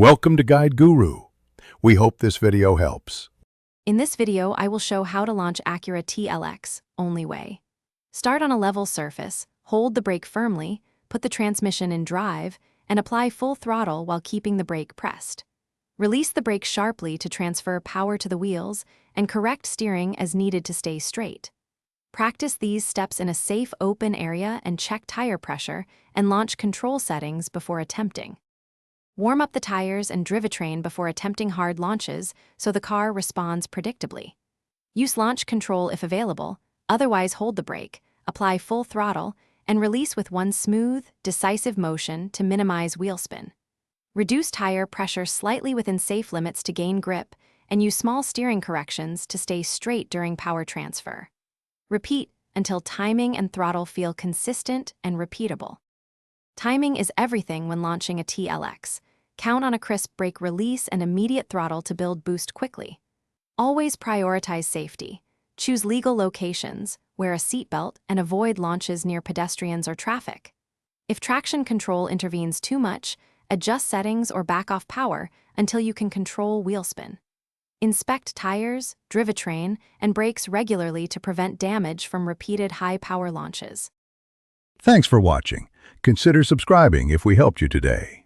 Welcome to Guide Guru. We hope this video helps. In this video, I will show how to launch Acura Tlx, only way. Start on a level surface, hold the brake firmly, put the transmission in drive, and apply full throttle while keeping the brake pressed. Release the brake sharply to transfer power to the wheels and correct steering as needed to stay straight. Practice these steps in a safe open area and check tire pressure and launch control settings before attempting. Warm up the tires and drivetrain before attempting hard launches so the car responds predictably. Use launch control if available, otherwise hold the brake, apply full throttle, and release with one smooth, decisive motion to minimize wheel spin. Reduce tire pressure slightly within safe limits to gain grip, and use small steering corrections to stay straight during power transfer. Repeat until timing and throttle feel consistent and repeatable. Timing is everything when launching a TLX. Count on a crisp brake release and immediate throttle to build boost quickly. Always prioritize safety. Choose legal locations, wear a seatbelt, and avoid launches near pedestrians or traffic. If traction control intervenes too much, adjust settings or back off power until you can control wheel spin. Inspect tires, drivetrain, and brakes regularly to prevent damage from repeated high-power launches. Thanks for watching. Consider subscribing if we helped you today.